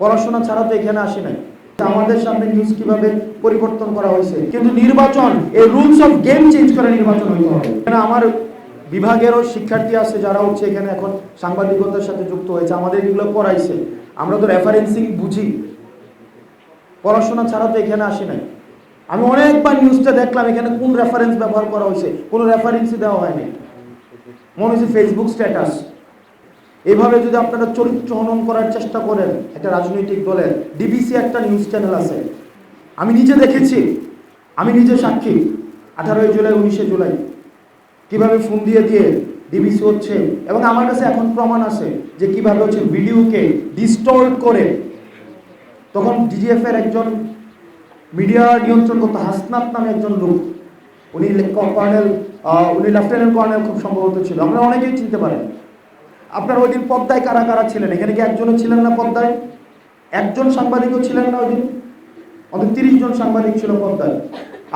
পড়াশোনা ছাড়া তো এখানে আসি নাই। আমাদের সামনে নিউজ কিভাবে পরিবর্তন করা হয়েছে, কিন্তু নির্বাচন এই রুলস অফ গেম চেঞ্জ করে নির্বাচন হইতে হবে। আমার বিভাগেরও শিক্ষার্থী আছে যারা এখানে এখন সাংবাদিকতার সাথে যুক্ত হয়েছে, আমাদের এগুলো পড়াইছে। আমরা তো রেফারেন্সিং বুঝি, পড়াশোনা ছাড়া তো এখানে আসি নাই। আমি অনেকবার নিউজটা দেখলাম, এখানে কোন রেফারেন্স ব্যবহার করা হয়েছে, কোনো রেফারেন্সই দেওয়া হয়নি, মনে হচ্ছে ফেসবুক স্ট্যাটাস। এভাবে যদি আপনারা চরিত্র হনন করার চেষ্টা করেন একটা রাজনৈতিক দলের, ডিবিসি একটা নিউজ চ্যানেল আছে, আমি নিজে দেখেছি, আমি নিজে সাক্ষী। 18 জুলাই 19 জুলাই কিভাবে ফোন দিয়ে ডিবিসি হচ্ছে, এবং আমার কাছে এখন প্রমাণ আছে যে কিভাবে ভিডিওকে ডিস্টর্ট করে। তখন ডিজিএফ এর একজন মিডিয়া নিয়ন্ত্রণ করতো হাসনাত নামে একজন লোক, উনি লেফটেন্যান্ট কর্নেল খুব সম্ভবত ছিল, আমরা অনেকেই চিনতে পারেন। আপনারা ওই দিন পদ্মায় কারা কারা ছিলেন? এখানে কি একজনও ছিলেন না পদ্মায়? একজন সাংবাদিকও ছিলেন না ওই দিন? অন্তত 30 জন সাংবাদিক ছিল পদ্মায়।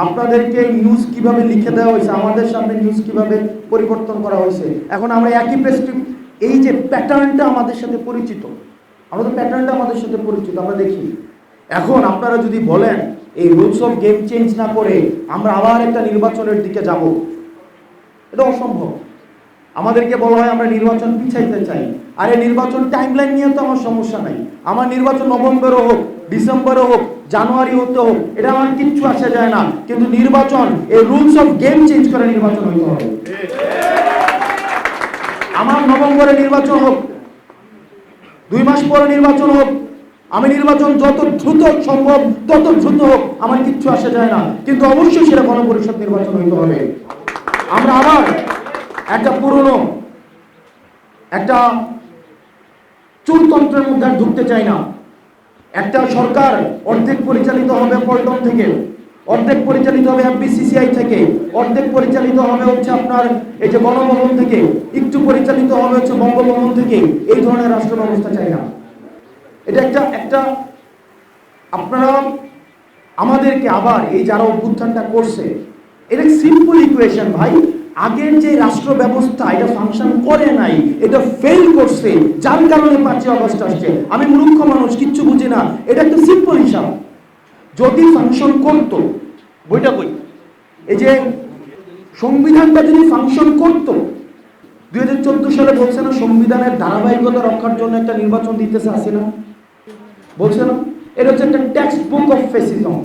আপনাদেরকে নিউজ কিভাবে লিখে দেওয়া হয়েছে, আমাদের সামনে নিউজ কিভাবে পরিবর্তন করা হয়েছে। এখন আমরা একই প্রেসক্রিপ্ট, এই যে প্যাটার্নটা আমাদের সাথে পরিচিত, আমরা দেখি। এখন আপনারা যদি বলেন এই রুলস অফ গেম চেঞ্জ না করে আমরা আবার একটা নির্বাচনের দিকে যাব, এটা অসম্ভব। আমাদেরকে বলা হয় আমরা নির্বাচন পিছাইতে চাই। আর এই নির্বাচন টাইমলাইন নিয়ে তো আমার সমস্যা নাই। আমার নির্বাচন নভেম্বরও হোক, ডিসেম্বরও হোক, জানুয়ারি হতে হোক, এটা আমার কিচ্ছু আসে যায় না। কিন্তু নির্বাচন এই রুলস অফ গেম চেঞ্জ করে নির্বাচন হইতে হবে। আমার নভেম্বরে নির্বাচন হোক, 2 মাস পরে নির্বাচন হোক, আমি নির্বাচন যত দ্রুত সম্ভব তত দ্রুত হোক, আমার কিচ্ছু আসে যায় না। কিন্তু অবশ্যই সেটা গণপরিষদ নির্বাচন হইতে হবে। আমরা আবার একটা পুরনো একটা চুরতন্ত্রের মধ্যে ঢুকতে চাই না। একটা সরকার অর্ধেক পরিচালিত হবে পল্টন থেকে, অর্ধেক পরিচালিত হবে এফবিসিসিআই থেকে, অর্ধেক পরিচালিত হবে আপনার এই যে গণভবন থেকে, একটু পরিচালিত হবে বঙ্গভবন থেকে। এই ধরনের রাষ্ট্র ব্যবস্থা চাই না। এটা একটা আপনারা আমাদেরকে আবার এই যারা অভ্যুত্থানটা করছে, এটা সিম্পল ইকুয়েশন ভাই। আগের যে রাষ্ট্র ব্যবস্থা এটা ফাংশন করে নাই, এটা ফেল করছে, যার কারণে 5 আগস্ট আসছে। আমি মূর্খ মানুষ, কিচ্ছু বুঝি না। এটা একটা সিম্পল হিসাব। যদি ফাংশন করতো, বইটা কই, এই যে সংবিধানটা যদি ফাংশন করতো, 2014 সালে বলছে না সংবিধানের ধারাবাহিকতা রক্ষার জন্য একটা নির্বাচন দিতেছে, আসে না? বলছে না? এটা হচ্ছে একটা টেক্সট বুক অফ ফেসিজম।